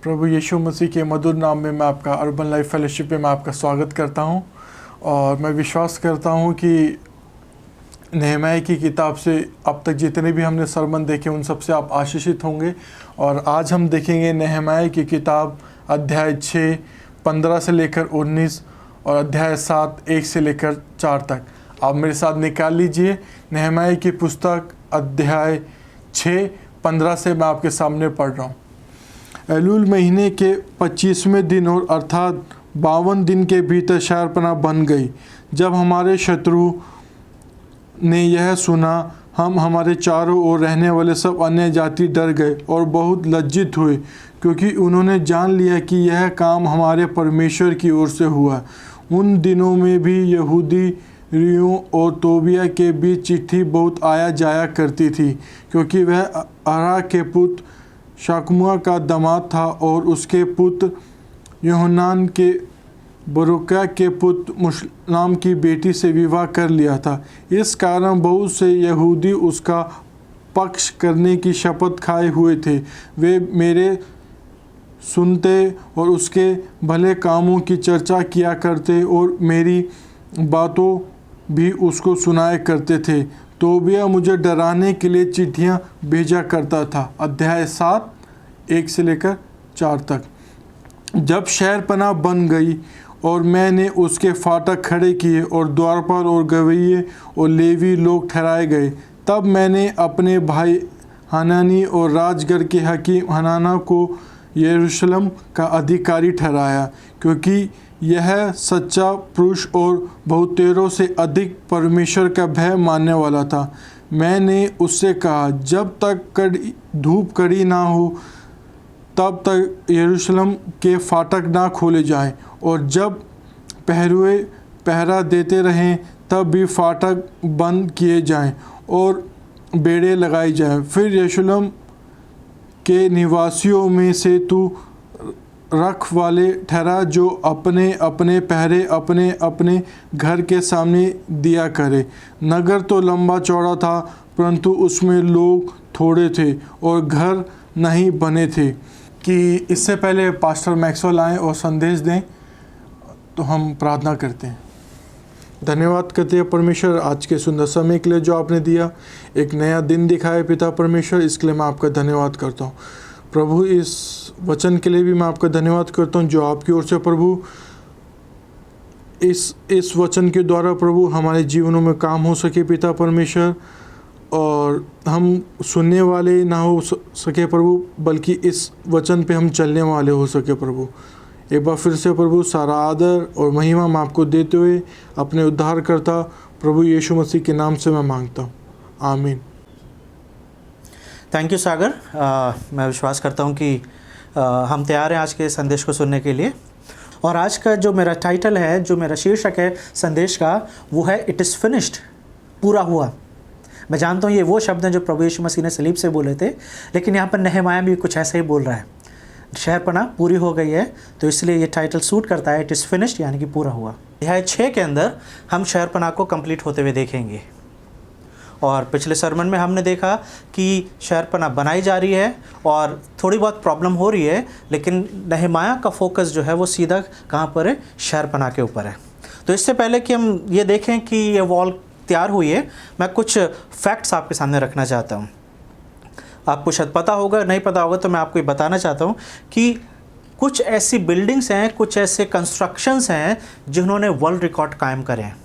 प्रभु यीशु मसीह के मधुर नाम में मैं आपका अर्बन लाइफ फेलोशिप में मैं आपका स्वागत करता हूं और मैं विश्वास करता हूं कि नहमयाह की किताब से अब तक जितने भी हमने सरमन देखे उन सब से आप आशीषित होंगे। और आज हम देखेंगे नहमयाह की किताब अध्याय 6 15 से लेकर 19 और अध्याय 7 1 से लेकर 4 तक। आप मेरे साथ निकाल लीजिए नहमयाह की पुस्तक अध्याय 6 15 से मैं आपके सामने पढ़ रहा हूँ। एलूल महीने के 25वें दिन और अर्थात 52 दिन के भीतर शहरपनाह बन गई। जब हमारे शत्रु ने यह सुना, हम हमारे चारों ओर रहने वाले सब अन्य जाति डर गए और बहुत लज्जित हुए, क्योंकि उन्होंने जान लिया कि यह काम हमारे परमेश्वर की ओर से हुआ। उन दिनों में भी यहूदी रियों और तोबिया के बीच चिट्ठी बहुत आया जाया करती थी, क्योंकि वह अरा के पुत्र शाकमुआ का दामाद था और उसके पुत्र यूहन्नान के बरुका के पुत्र मुशल्लाम की बेटी से विवाह कर लिया था। इस कारण बहुत से यहूदी उसका पक्ष करने की शपथ खाए हुए थे। वे मेरे सुनते और उसके भले कामों की चर्चा किया करते और मेरी बातों भी उसको सुनाया करते थे। तोबिया मुझे डराने के लिए चिट्ठियाँ भेजा करता था। अध्याय 7 1 से लेकर 4 तक। जब शहरपनाह बन गई और मैंने उसके फाटक खड़े किए और द्वारपाल और गवैये और लेवी लोग ठहराए गए, तब मैंने अपने भाई हनानी और राजगढ़ के हकीम हनाना को यरूशलेम का अधिकारी ठहराया, क्योंकि यह सच्चा पुरुष और बहुतेरों से अधिक परमेश्वर का भय मानने वाला था। मैंने उससे कहा, जब तक धूप कड़ी ना हो तब तक यरूशलेम के फाटक ना खोले जाएं, और जब पहरुए पहरा देते रहें तब भी फाटक बंद किए जाएं और बेड़े लगाई जाएं। फिर यरूशलेम के निवासियों में से तू रखवाले ठहरा, जो अपने अपने पहरे अपने अपने घर के सामने दिया करे। नगर तो लंबा चौड़ा था, परंतु उसमें लोग थोड़े थे और घर नहीं बने थे। कि इससे पहले पास्टर मैक्सवेल आएँ और संदेश दें, तो हम प्रार्थना करते हैं। धन्यवाद करते हैं परमेश्वर आज के सुंदर समय के लिए जो आपने दिया, एक नया दिन दिखाया पिता परमेश्वर, इसके लिए मैं आपका धन्यवाद करता हूँ। प्रभु इस वचन के लिए भी मैं आपका धन्यवाद करता हूँ जो आपकी ओर से प्रभु इस वचन के द्वारा प्रभु हमारे जीवनों में काम हो सके पिता परमेश्वर, और हम सुनने वाले ना हो सके प्रभु, बल्कि इस वचन पे हम चलने वाले हो सके प्रभु। एक बार फिर से प्रभु सारा आदर और महिमा मैं आपको देते हुए अपने उद्धारकर्ता प्रभु यीशु मसीह के नाम से मैं मांगता हूँ, आमीन। थैंक यू सागर। मैं विश्वास करता हूँ कि हम तैयार हैं आज के संदेश को सुनने के लिए। और आज का जो मेरा टाइटल है, जो मेरा शीर्षक है संदेश का, वो है इट इज़ फिनिश्ड, पूरा हुआ। मैं जानता हूँ ये वो शब्द हैं जो प्रभु यीशु मसीह ने सलीब से बोले थे, लेकिन यहाँ पर नहमयाह भी कुछ ऐसा ही बोल रहा है। शहरपनाह पूरी हो गई है, तो इसलिए ये टाइटल सूट करता है, इट इज़ फिनिश्ड, यानी कि पूरा हुआ। अध्याय 6 के अंदर हम शहरपनाह को कंप्लीट होते हुए देखेंगे। और पिछले सरमन में हमने देखा कि शहरपनाह बनाई जा रही है और थोड़ी बहुत प्रॉब्लम हो रही है, लेकिन नहमयाह का फोकस जो है वो सीधा कहाँ पर है, शहरपनाह के ऊपर है। तो इससे पहले कि हम ये देखें कि ये वॉल तैयार हुई है, मैं कुछ फैक्ट्स आपके सामने रखना चाहता हूँ। आपको शायद पता होगा, नहीं पता होगा तो मैं आपको ये बताना चाहता हूँ कि कुछ ऐसी बिल्डिंग्स हैं, कुछ ऐसे कंस्ट्रक्शंस हैं जिन्होंने वर्ल्ड रिकॉर्ड कायम करे हैं।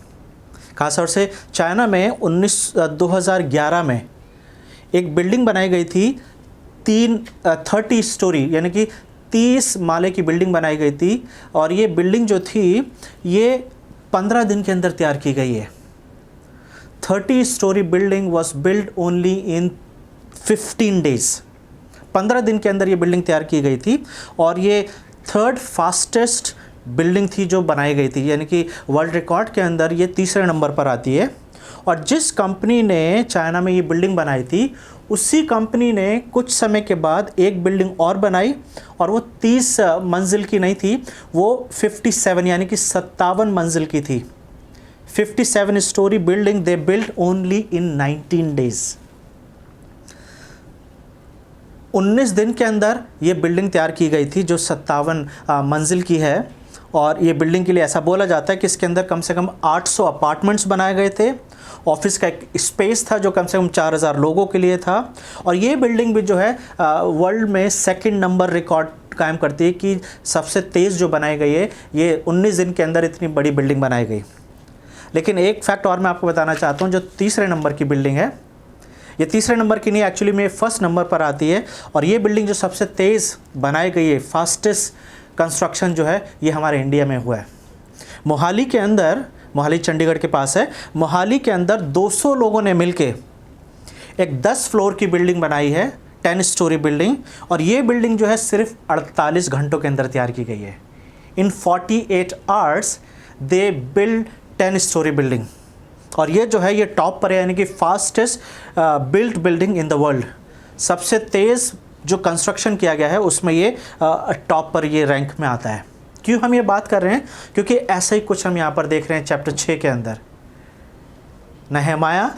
खासतौर से चाइना में 2011 में एक बिल्डिंग बनाई गई थी, 30 स्टोरी यानी कि 30 माले की बिल्डिंग बनाई गई थी, और ये बिल्डिंग जो थी ये 15 दिन के अंदर तैयार की गई है। 30 story building was build only in 15 days. 15 दिन के अंदर ये बिल्डिंग तैयार की गई थी, और ये 3rd फास्टेस्ट बिल्डिंग थी जो बनाई गई थी, यानी कि वर्ल्ड रिकॉर्ड के अंदर ये 3रे नंबर पर आती है। और जिस कंपनी ने चाइना में ये बिल्डिंग बनाई थी, उसी कंपनी ने कुछ समय के बाद एक बिल्डिंग और बनाई, और वो 30 मंजिल की नहीं थी, वो 57 यानी कि 57 मंजिल की थी। 57 story building they build only in 19 days. 19 दिन के अंदर ये बिल्डिंग तैयार की गई थी जो 57 मंजिल की है। और ये बिल्डिंग के लिए ऐसा बोला जाता है कि इसके अंदर कम से कम 800 अपार्टमेंट्स बनाए गए थे। ऑफिस का एक स्पेस था जो कम से कम 4000 लोगों के लिए था। और ये बिल्डिंग भी जो है वर्ल्ड में सेकंड नंबर रिकॉर्ड कायम करती है कि सबसे तेज़ जो बनाई गई है, ये 19 दिन के अंदर इतनी बड़ी बिल्डिंग बनाई गई। लेकिन एक फैक्ट और मैं आपको बताना चाहता हूँ, जो तीसरे नंबर की बिल्डिंग है, ये तीसरे नंबर की नहीं, एक्चुअली में फर्स्ट नंबर पर आती है। और ये बिल्डिंग जो सबसे तेज़ बनाई गई है, फास्टेस्ट कंस्ट्रक्शन जो है, ये हमारे इंडिया में हुआ है। मोहाली के अंदर, मोहाली चंडीगढ़ के पास है, मोहाली के अंदर 200 लोगों ने मिलके एक 10 फ्लोर की बिल्डिंग बनाई है, 10 स्टोरी बिल्डिंग। और ये बिल्डिंग जो है सिर्फ 48 घंटों के अंदर तैयार की गई है। इन 48 hours they build 10 story building. और ये जो है ये टॉप पर है, यानी कि fastest built building in the world. सबसे तेज़ जो कंस्ट्रक्शन किया गया है उसमें ये टॉप पर ये रैंक में आता है। क्यों हम ये बात कर रहे हैं? क्योंकि ऐसा ही कुछ हम यहाँ पर देख रहे हैं चैप्टर 6 के अंदर। नहमाया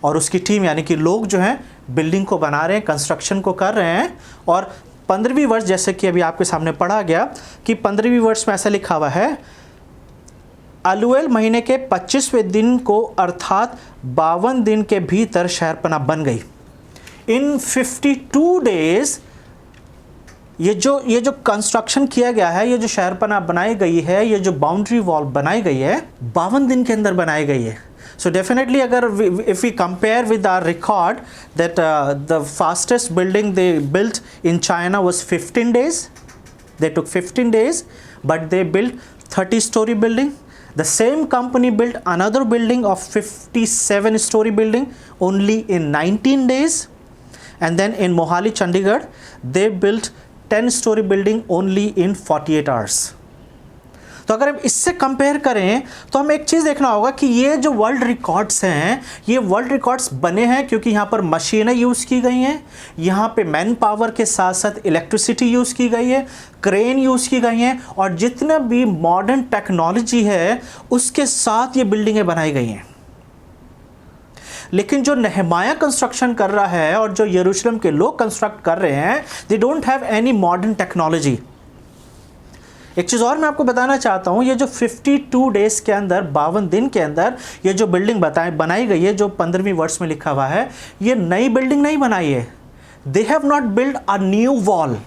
और उसकी टीम, यानी कि लोग जो हैं बिल्डिंग को बना रहे हैं, कंस्ट्रक्शन को कर रहे हैं। और 15वीं वर्ष, जैसे कि अभी आपके सामने पढ़ा गया कि 15वीं वर्ष में ऐसा लिखा हुआ है, अलुएल महीने के 25वें दिन को अर्थात 52 दिन के भीतर शहरपनाह बन गई। इन 52 डेज ये जो कंस्ट्रक्शन किया गया है, ये जो शहरपनाह बनाई गई है, ये जो बाउंड्री वॉल बनाई गई है, 52 दिन के अंदर बनाई गई है। सो डेफिनेटली अगर if we compare with our record that the fastest building they built in China was 15 days, they took 15 days, but they built 30-story building. The same company built another building of 57-story building only in 19 days. And then in Mohali, Chandigarh, they built 10-story building only in 48 hours. तो अगर हम इससे compare करें तो हमें एक चीज़ देखना होगा कि ये जो वर्ल्ड रिकॉर्ड्स हैं, ये वर्ल्ड रिकॉर्ड्स बने हैं क्योंकि यहाँ पर मशीनें यूज़ की गई हैं, यहाँ पे मैन पावर के साथ साथ इलेक्ट्रिसिटी यूज़ की गई है, क्रेन यूज़ की गई हैं, और जितना भी मॉडर्न टेक्नोलॉजी है उसके साथ ये बिल्डिंगें बनाई गई हैं। लेकिन जो नहमाया कंस्ट्रक्शन कर रहा है और जो यरूशलेम के लोग कंस्ट्रक्ट कर रहे हैं, they don't have any modern technology. एक चीज़ और मैं आपको बताना चाहता हूँ, ये जो 52 डेज के अंदर, 52 दिन के अंदर ये जो बिल्डिंग बनाई गई है, जो 15वीं वर्ष में लिखा हुआ है, ये नई बिल्डिंग नहीं बनाई है। They have not build a new wall.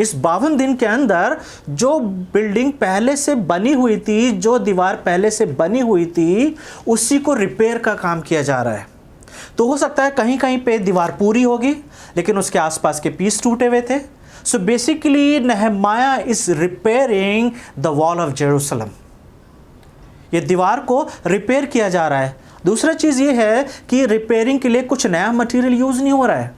इस 52 दिन के अंदर जो बिल्डिंग पहले से बनी हुई थी, जो दीवार पहले से बनी हुई थी, उसी को रिपेयर का काम किया जा रहा है। तो हो सकता है कहीं कहीं पे दीवार पूरी होगी लेकिन उसके आसपास के पीस टूटे हुए थे। So basically Nehemiah is repairing the wall of Jerusalem. ये दीवार को रिपेयर किया जा रहा है। दूसरा चीज़ ये है कि रिपेयरिंग के लिए कुछ नया मटेरियल यूज़ नहीं हो रहा है,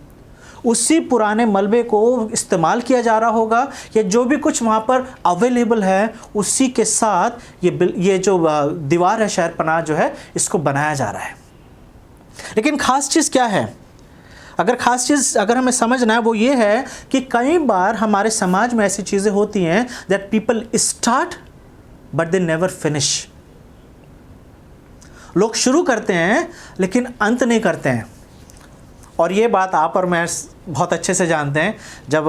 उसी पुराने मलबे को इस्तेमाल किया जा रहा होगा, या जो भी कुछ वहाँ पर अवेलेबल है उसी के साथ ये जो दीवार है शहरपनाह जो है, इसको बनाया जा रहा है। लेकिन ख़ास चीज़ क्या है? अगर हमें समझना है वो ये है कि कई बार हमारे समाज में ऐसी चीज़ें होती हैं that people start but they never finish. लोग शुरू करते हैं लेकिन अंत नहीं करते हैं। और ये बात आप और मैं बहुत अच्छे से जानते हैं। जब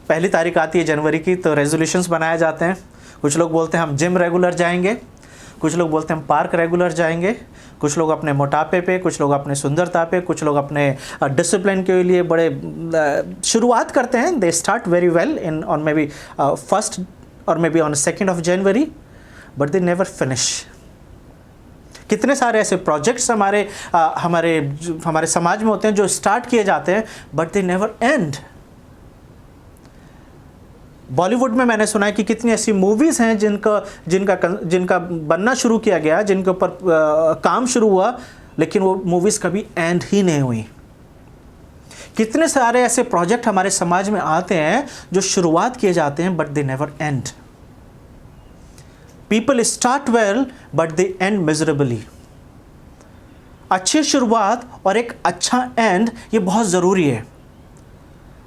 पहली तारीख आती है जनवरी की तो रेजोल्यूशंस बनाए जाते हैं। कुछ लोग बोलते हैं हम जिम रेगुलर जाएंगे, कुछ लोग बोलते हैं हम पार्क रेगुलर जाएंगे, कुछ लोग अपने मोटापे पे, कुछ लोग अपने सुंदरता पे, कुछ लोग अपने डिसिप्लिन के लिए बड़े शुरुआत करते हैं। They start very well in on may be 1st और may be on 2nd of January, but they never finish. कितने सारे ऐसे प्रोजेक्ट्स हमारे समाज में होते हैं जो स्टार्ट किए जाते हैं but they never and. Bollywood में मैंने सुना है कि कितनी ऐसी मूवीज़ हैं जिनका बनना शुरू किया गया, जिनके ऊपर काम शुरू हुआ, लेकिन वो मूवीज़ कभी एंड ही नहीं हुई। कितने सारे ऐसे प्रोजेक्ट हमारे समाज में आते हैं जो शुरुआत किए जाते हैं but they never and. People start well but they and miserably. अच्छी शुरुआत और एक अच्छा एंड, ये बहुत ज़रूरी है।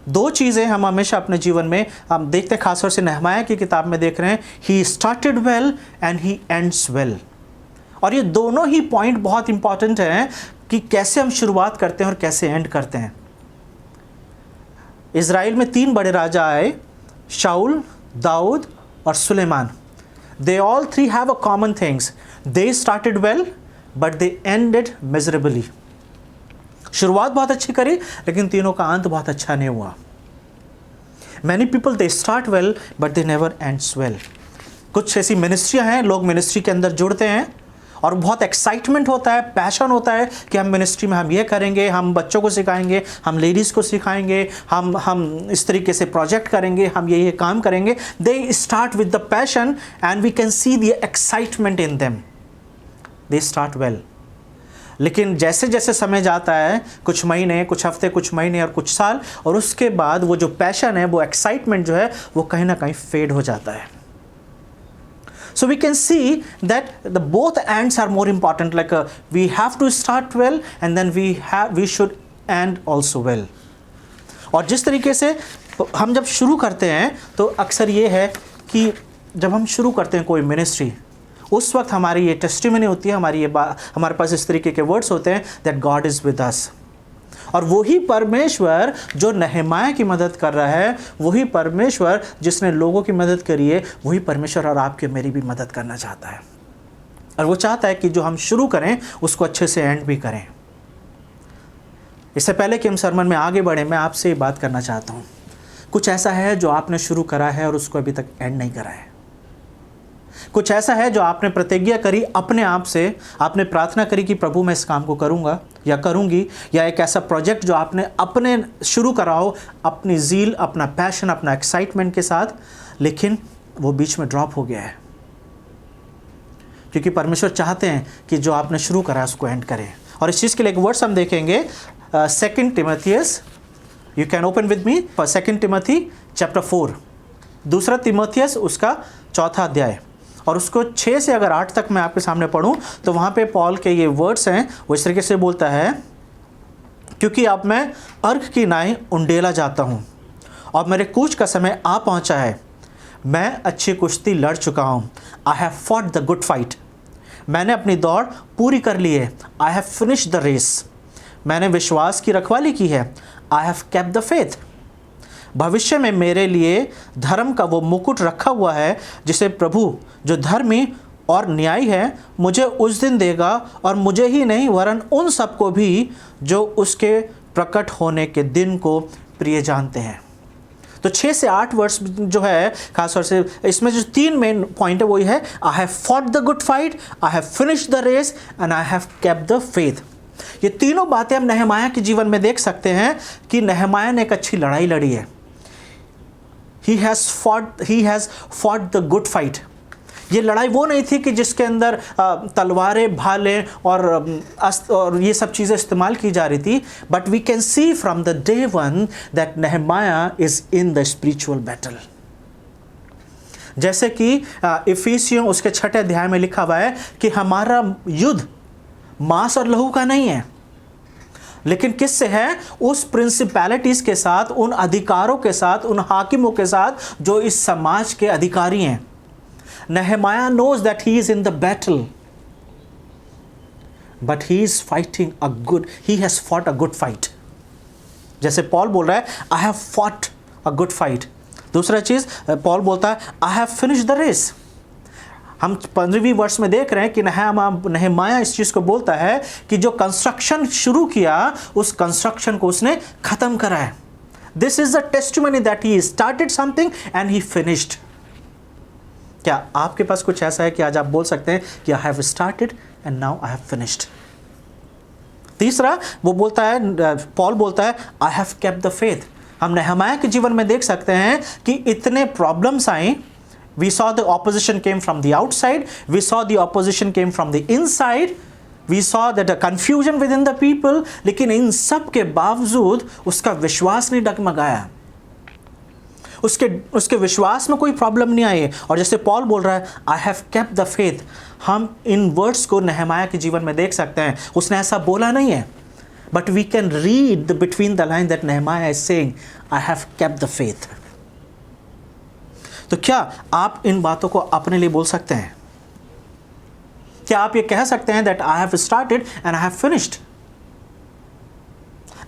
दो चीज़ें हम हमेशा अपने जीवन में हम देखते हैं, खासतौर से नहमाया की किताब में देख रहे हैं, he started well and he ends well. और ये दोनों ही पॉइंट बहुत इंपॉर्टेंट हैं कि कैसे हम शुरुआत करते हैं और कैसे एंड करते हैं। इज़राइल में 3 बड़े राजा आए, शाऊल, दाऊद और Suleman. They all three have a common things. They started well, but they ended miserably. शुरुआत बहुत अच्छी करी, लेकिन तीनों का अंत बहुत अच्छा नहीं हुआ। Many people they start well, but they never ends well. कुछ ऐसी मिनिस्ट्रियाँ हैं, लोग मिनिस्ट्री के अंदर जुड़ते हैं और बहुत एक्साइटमेंट होता है, पैशन होता है कि हम मिनिस्ट्री में हम ये करेंगे, हम बच्चों को सिखाएंगे, हम लेडीज़ को सिखाएंगे, हम इस तरीके से प्रोजेक्ट करेंगे, हम ये काम करेंगे। They start with the passion and we can see the excitement in them. They start well, लेकिन जैसे जैसे समय जाता है, कुछ महीने, कुछ हफ्ते, कुछ महीने और कुछ साल, और उसके बाद वो जो पैशन है, वो एक्साइटमेंट जो है, वो कहीं ना कहीं फेड हो जाता है। So we can see that the both ends are more important. Like we have to start well, and then we should end also well. और जिस तरीके से हम जब शुरू करते हैं, तो अक्सर ये है कि जब हम शुरू करते हैं कोई मिनिस्ट्री, उस वक्त हमारी ये टेस्टिमनी होती है, हमारे पास इस तरीके के वर्ड्स होते हैं that God is with us. और वही परमेश्वर जो नहमाया की मदद कर रहा है, वही परमेश्वर जिसने लोगों की मदद करी है, वही परमेश्वर और आपकी मेरी भी मदद करना चाहता है। और वो चाहता है कि जो हम शुरू करें उसको अच्छे से एंड भी करें। इससे पहले कि हम सरमन में आगे बढ़ें, मैं आपसे ये बात करना चाहता हूँ, कुछ ऐसा है जो आपने शुरू करा है और उसको अभी तक एंड नहीं करा है। कुछ ऐसा है जो आपने प्रतिज्ञा करी अपने आप से, आपने प्रार्थना करी कि प्रभु मैं इस काम को करूंगा या करूंगी, या एक ऐसा प्रोजेक्ट जो आपने अपने शुरू करा हो, अपनी ज़ील, अपना पैशन, अपना एक्साइटमेंट के साथ, लेकिन वो बीच में ड्रॉप हो गया है। क्योंकि परमेश्वर चाहते हैं कि जो आपने शुरू करा है उसको एंड करें। और इस चीज़ के लिए एक वर्ड्स हम देखेंगे, 2 Timothy, you can open with me 2 Timothy chapter 4, 2 Timothy उसका 4था अध्याय, और उसको 6 से अगर 8 तक मैं आपके सामने पढ़ूं, तो वहाँ पे पॉल के ये वर्ड्स हैं, वो इस तरीके से बोलता है, क्योंकि अब मैं अर्घ की नाई उंडेला जाता हूँ और मेरे कूच का समय आ पहुँचा है। मैं अच्छी कुश्ती लड़ चुका हूँ, I have fought the good fight. मैंने अपनी दौड़ पूरी कर ली है, I have finish the race. मैंने विश्वास की रखवाली की है, I have kept the faith. भविष्य में मेरे लिए धर्म का वो मुकुट रखा हुआ है, जिसे प्रभु जो धर्मी और न्यायी है मुझे उस दिन देगा, और मुझे ही नहीं वरन उन सबको भी जो उसके प्रकट होने के दिन को प्रिय जानते हैं। तो 6 से 8 वर्ष जो है, खासतौर से इसमें जो 3 मेन पॉइंट है वो ये है, I have fought the good fight, I have finished the race and I have kept the faith. ये तीनों बातें हम नहमाया के जीवन में देख सकते हैं कि नहमाया ने एक अच्छी लड़ाई लड़ी है। He has fought the good fight. ये लड़ाई वो नहीं थी कि जिसके अंदर तलवारें, भालें और ये सब चीज़ें इस्तेमाल की जा रही थी, but we can see from the day one that Nehemiah is in the spiritual battle. जैसे कि इफिसियों उसके 6 अध्याय में लिखा हुआ है कि हमारा युद्ध मांस और लहू का नहीं है, लेकिन किससे है? उस प्रिंसिपैलिटीज़ के साथ, उन अधिकारों के साथ, उन हाकिमों के साथ जो इस समाज के अधिकारी हैं। Nehemiah knows that he is in the battle, but he is fighting he has fought a good fight. जैसे पॉल बोल रहा है, I have fought a good fight. दूसरा चीज़ पॉल बोलता है, I have finished the race. हम 15वीं वर्ष में देख रहे हैं कि नहमाया इस चीज़ को बोलता है कि जो कंस्ट्रक्शन शुरू किया, उस कंस्ट्रक्शन को उसने ख़त्म करा है। This is the testimony that he started something and he finished. क्या आपके पास कुछ ऐसा है कि आज आप बोल सकते हैं कि I have started and now I have finished? तीसरा वो बोलता है, पॉल बोलता है, I have kept the faith. हम नहमाया के जीवन में देख सकते हैं कि इतने problems I. We saw the opposition came from the outside. We saw the opposition came from the inside. We saw that a confusion within the people. लेकिन इन सब के बावजूद उसका विश्वास नहीं डगमगाया, उसके विश्वास में कोई प्रॉब्लम नहीं आई। और जैसे पॉल बोल रहा है, I have kept the faith, हम इन वर्ड्स को नहमाया के जीवन में देख सकते हैं। उसने ऐसा बोला नहीं है, but we can read between the line that Nehemiah is saying, I have kept the faith. तो क्या आप इन बातों को अपने लिए बोल सकते हैं? क्या आप ये कह सकते हैं that I have started and I have finished?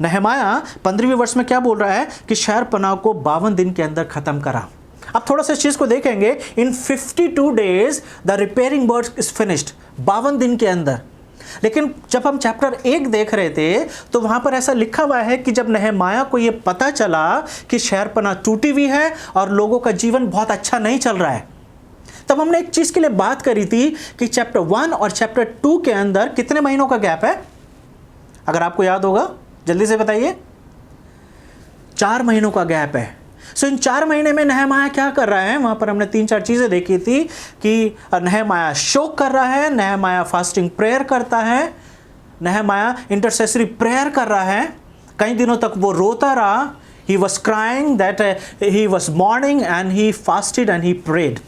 नहमाया 15वें वर्ष में क्या बोल रहा है कि शहरपनाह को 52 दिन के अंदर ख़त्म करा। अब थोड़ा सा इस चीज़ को देखेंगे, इन 52 days the repairing work is finished, 52 दिन के अंदर। लेकिन जब हम चैप्टर 1 देख रहे थे तो वहाँ पर ऐसा लिखा हुआ है कि जब नहमाया को ये पता चला कि शहरपनाह टूटी हुई है और लोगों का जीवन बहुत अच्छा नहीं चल रहा है, तब हमने एक चीज़ के लिए बात करी थी कि चैप्टर 1 और चैप्टर 2 के अंदर कितने महीनों का गैप है? अगर आपको याद होगा जल्दी से बताइए। 4 महीनों का गैप है। सो इन 4 महीने में नहमाया क्या कर रहा है? वहाँ पर हमने 3-4 चीज़ें देखी थी कि नहमाया शोक कर रहा है, नहमाया फास्टिंग प्रेयर करता है, नहमाया इंटरसेसरी प्रेयर कर रहा है। कई दिनों तक वो रोता रहा। He was crying that he was mourning and he fasted and he prayed.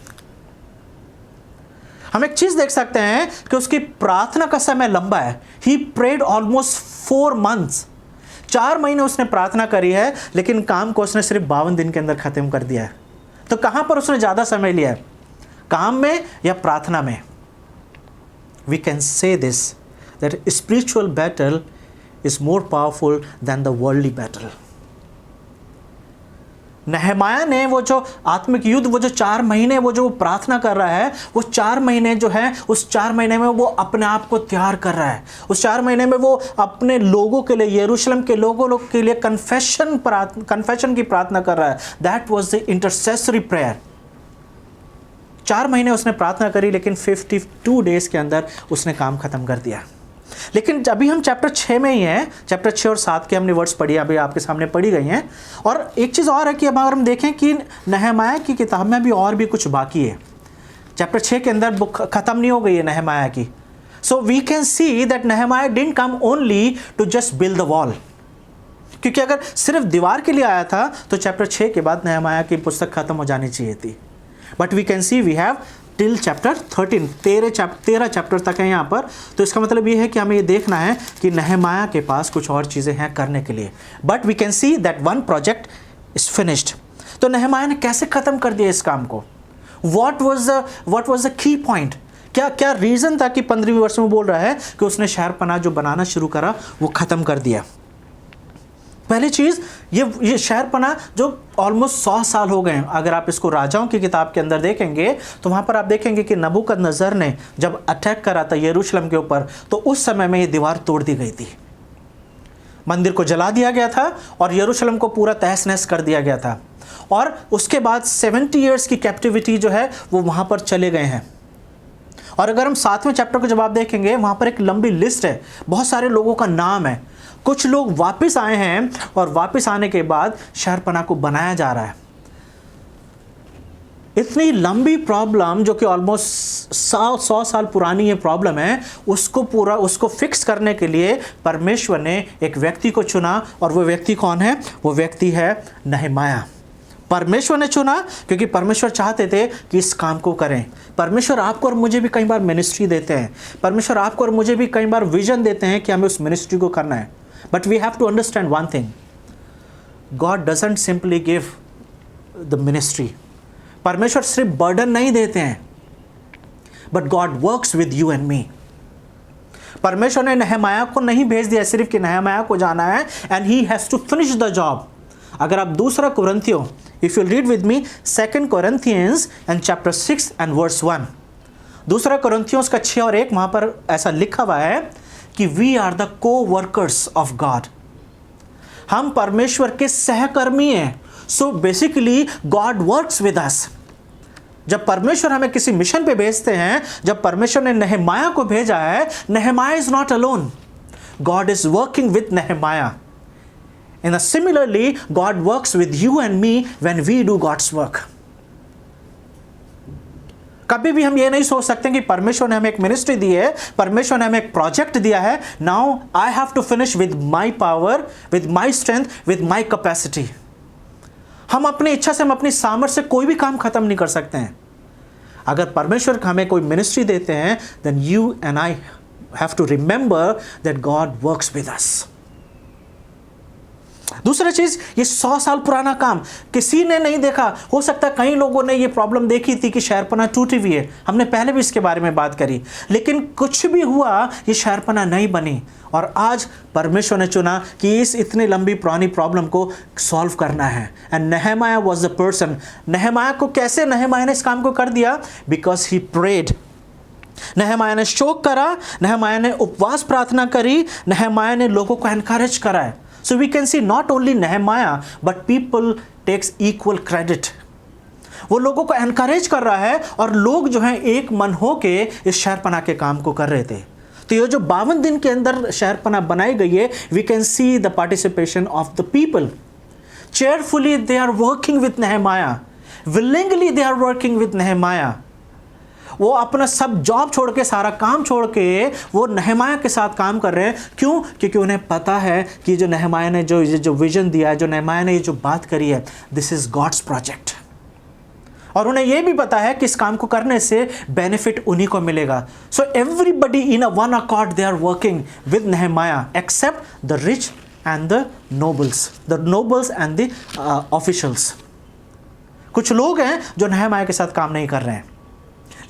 हम एक चीज़ देख सकते हैं कि उसकी प्रार्थना का समय लंबा है। ही प्रेड ऑलमोस्ट 4 months, 4 महीने उसने प्रार्थना करी है, लेकिन काम को उसने सिर्फ 52 दिन के अंदर ख़त्म कर दिया है। तो कहाँ पर उसने ज़्यादा समय लिया है, काम में या प्रार्थना में? We can say this that spiritual battle is more powerful than the worldly battle. Nehemiah ने वो जो आत्मिक युद्ध, वो जो 4 महीने वो जो प्रार्थना कर रहा है, वो 4 महीने जो है, उस 4 महीने में वो अपने आप को तैयार कर रहा है। उस 4 महीने में वो अपने लोगों के लिए, यरूशलेम के लोगों के लिए कन्फेशन की प्रार्थना कर रहा है। That was the intercessory prayer. 4 महीने उसने प्रार्थना करी, लेकिन 52 डेज के अंदर उसने काम खत्म कर दिया। लेकिन अभी हम चैप्टर 6 में ही हैं। चैप्टर 6 और 7 के हमने वर्ड्स पढ़ी, अभी आपके सामने पढ़ी गई हैं। और एक चीज़ और है कि अब अगर हम देखें कि नहमाया की किताब में भी और भी कुछ बाकी है। चैप्टर 6 के अंदर बुक ख़त्म नहीं हो गई है नहमाया की। So we can see that Nehemiah didn't come only to just build the wall, क्योंकि अगर सिर्फ दीवार के लिए आया था तो चैप्टर 6 के बाद नहमाया की पुस्तक ख़त्म हो जानी चाहिए थी। But we can see we have till chapter 13, 13 chapter तक है यहाँ पर। तो इसका मतलब ये है कि हमें ये देखना है कि नहमाया के पास कुछ और चीज़ें हैं करने के लिए। But we can see that one project is finished. तो नहमाया ने कैसे ख़त्म कर दिया इस काम को? What was the key point? क्या रीज़न था कि 15वें वर्ष में बोल रहा है कि उसने शहरपनाह जो बनाना शुरू करा वो ख़त्म कर दिया? पहली चीज़, ये शहरपनाह जो ऑलमोस्ट 100 साल हो गए हैं। अगर आप इसको राजाओं की किताब के अंदर देखेंगे तो वहाँ पर आप देखेंगे कि नबूकदनेस्सर ने जब अटैक करा था यरूशलेम के ऊपर, तो उस समय में ये दीवार तोड़ दी गई थी, मंदिर को जला दिया गया था और यरूशलेम को पूरा तहस नहस कर दिया गया था। और उसके बाद 70 ईयर्स की कैप्टिविटी जो है वो वहाँ पर चले गए हैं। और अगर हम 7वें चैप्टर को जब आप देखेंगे, वहाँ पर एक लंबी लिस्ट है, बहुत सारे लोगों का नाम है। कुछ लोग वापस आए हैं और वापस आने के बाद शहरपनाह को बनाया जा रहा है। इतनी लंबी प्रॉब्लम जो कि ऑलमोस्ट 100 साल पुरानी ये प्रॉब्लम है, उसको फिक्स करने के लिए परमेश्वर ने एक व्यक्ति को चुना। और वो व्यक्ति कौन है? वो व्यक्ति है नहमाया। परमेश्वर ने चुना क्योंकि परमेश्वर चाहते थे कि इस काम को करें। परमेश्वर आपको और मुझे भी कई बार मिनिस्ट्री देते हैं। परमेश्वर आपको और मुझे भी कई बार विजन देते हैं कि हमें उस मिनिस्ट्री को करना है। But we have to understand one thing, God doesn't simply give the ministry. परमेश्वर सिर्फ बर्डन नहीं देते हैं, but God works with you and me. परमेश्वर ने नहमाया को नहीं भेज दिया सिर्फ कि नहमाया को जाना है and he has to finish the job. अगर आप दूसरा कुरिन्थियों, if you read with me 2 Corinthians and chapter 6 and verse 1, दूसरा कुरिन्थियों का 6 और 1, वहाँ पर ऐसा लिखा हुआ है कि we are the co-workers of God. हम परमेश्वर के सहकर्मी हैं। So basically God works with us. जब परमेश्वर हमें किसी मिशन पे भेजते हैं, जब परमेश्वर ने नहमाया को भेजा है, नहमाया is not alone, God is working with नहमाया। And similarly, God works with you and me when we do God's work. कभी भी हम ये नहीं सोच सकते कि परमेश्वर ने हमें एक मिनिस्ट्री दी है, परमेश्वर ने हमें एक प्रोजेक्ट दिया है, now I have to finish with my power, with my strength, with my capacity. हम अपनी इच्छा से, हम अपनी सामर्थ्य से कोई भी काम खत्म नहीं कर सकते हैं। अगर परमेश्वर हमें कोई मिनिस्ट्री देते हैं, then you and I have to remember that God works with us. दूसरा चीज़, ये 100 साल पुराना काम किसी ने नहीं देखा। हो सकता है कई लोगों ने ये प्रॉब्लम देखी थी कि शहरपनाह टूटी हुई है, हमने पहले भी इसके बारे में बात करी, लेकिन कुछ भी हुआ ये शहरपनाह नहीं बनी। और आज परमेश्वर ने चुना कि इस इतनी लंबी पुरानी प्रॉब्लम को सॉल्व करना है। And नेहमाया was the person. नेहमाया को कैसे नेहमाया ने इस काम को कर दिया? Because he prayed. नेहमाया ने शोक करा, नेहमाया ने उपवास प्रार्थना करी, नेहमाया ने लोगों को एनकरेज करा है। So we can see not only Nehemiah but people takes equal credit. वो लोगों को एनकरेज कर रहा है और लोग जो हैं एक मन हो के इस शहरपनाह के काम को कर रहे थे। तो ये जो 52 दिन के अंदर शहरपनाह बनाई गई है, we can see the participation of the people. Cheerfully they are working with Nehemiah. Willingly they are working with Nehemiah. वो अपना सब जॉब छोड़ के, सारा काम छोड़ के वो नेहमाया के साथ काम कर रहे हैं। क्यों? क्योंकि उन्हें पता है कि जो नेहमाया ने जो विजन दिया है, जो नेहमाया ने ये जो बात करी है, दिस इज गॉड्स प्रोजेक्ट। और उन्हें यह भी पता है कि इस काम को करने से बेनिफिट उन्हीं को मिलेगा। So everybody in a one accord they are working with Nehemiah except the rich and the nobles and the officials. कुछ लोग हैं जो नेहमाया के साथ काम नहीं कर रहे हैं,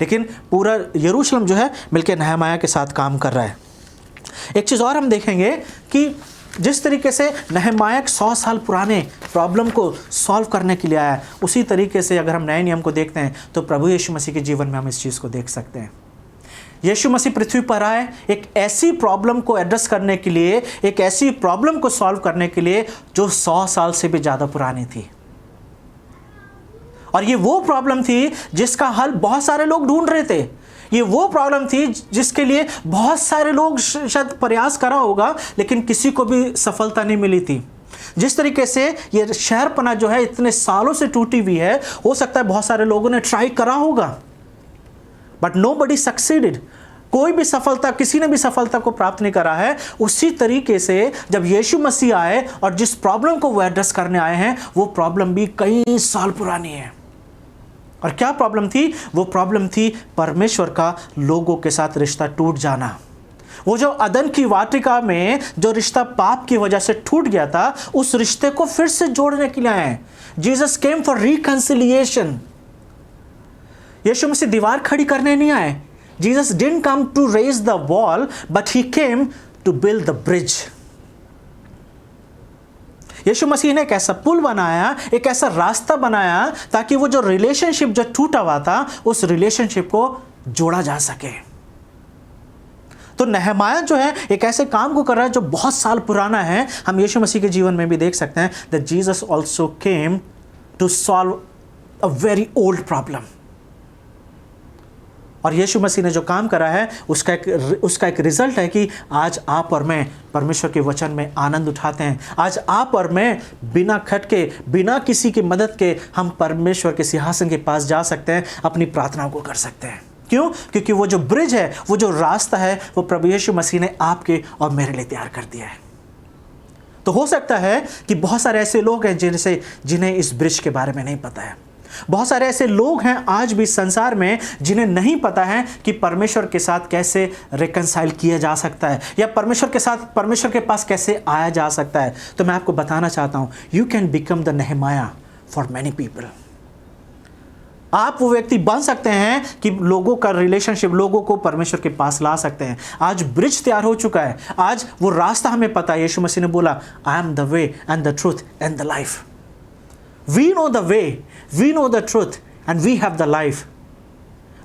लेकिन पूरा यरूशलेम जो है मिलकर नेहमाया के साथ काम कर रहा है। एक चीज़ और हम देखेंगे कि जिस तरीके से नेहमाया 100 साल पुराने प्रॉब्लम को सॉल्व करने के लिए आया है, उसी तरीके से अगर हम नए नियम को देखते हैं तो प्रभु यीशु मसीह के जीवन में हम इस चीज़ को देख सकते हैं। यीशु मसीह पृथ्वी पर आए एक ऐसी प्रॉब्लम को एड्रेस करने के लिए, एक ऐसी प्रॉब्लम को सॉल्व करने के लिए जो 100 साल से भी ज़्यादा पुरानी थी। और ये वो प्रॉब्लम थी जिसका हल बहुत सारे लोग ढूंढ रहे थे। ये वो प्रॉब्लम थी जिसके लिए बहुत सारे लोग शायद प्रयास करा होगा, लेकिन किसी को भी सफलता नहीं मिली थी। जिस तरीके से ये शहरपनाह जो है इतने सालों से टूटी हुई है, हो सकता है बहुत सारे लोगों ने ट्राई करा होगा, बट नोबडी सक्सीडेड। कोई भी सफलता, किसी ने भी सफलता को प्राप्त नहीं करा है। उसी तरीके से जब यीशु मसीह आए और जिस प्रॉब्लम को वो एड्रेस करने आए हैं, वो प्रॉब्लम भी कई साल पुरानी है। और क्या प्रॉब्लम थी? वो प्रॉब्लम थी परमेश्वर का लोगों के साथ रिश्ता टूट जाना। वो जो अदन की वाटिका में जो रिश्ता पाप की वजह से टूट गया था, उस रिश्ते को फिर से जोड़ने के लिए आए। Jesus came for reconciliation. यीशु मसीह दीवार खड़ी करने नहीं आए। Jesus didn't come to raise the wall, but he came to build the bridge. यीशु मसीह ने एक ऐसा पुल बनाया, एक ऐसा रास्ता बनाया ताकि वो जो रिलेशनशिप जो टूटा हुआ था, उस रिलेशनशिप को जोड़ा जा सके। तो नेहमाया जो है एक ऐसे काम को कर रहा है जो बहुत साल पुराना है। हम यीशु मसीह के जीवन में भी देख सकते हैं that Jesus also came to solve a very old problem. और यीशु मसीह ने जो काम करा है उसका एक रिजल्ट है कि आज आप और मैं परमेश्वर के वचन में आनंद उठाते हैं। आज आप और मैं बिना खटके, बिना किसी की मदद के हम परमेश्वर के सिंहासन के पास जा सकते हैं, अपनी प्रार्थनाओं को कर सकते हैं। क्यों? क्योंकि वो जो ब्रिज है, वो जो रास्ता है, वो प्रभु यीशु मसीह ने आपके और मेरे लिए तैयार कर दिया है। तो हो सकता है कि बहुत सारे ऐसे लोग हैं जिन्हें इस ब्रिज के बारे में नहीं पता है। बहुत सारे ऐसे लोग हैं आज भी संसार में जिन्हें नहीं पता है कि परमेश्वर के साथ कैसे रिकंसाइल किया जा सकता है, या परमेश्वर के पास कैसे आया जा सकता है। तो मैं आपको बताना चाहता हूं, you can become the नेहमाया for many people. आप वो व्यक्ति बन सकते हैं कि लोगों का रिलेशनशिप, लोगों को परमेश्वर के पास ला सकते हैं। आज ब्रिज तैयार हो चुका है, आज वो रास्ता हमें पता है। यीशु मसीह ने बोला, I am the way and the truth and the life. We know the way, we know the truth, and we have the life.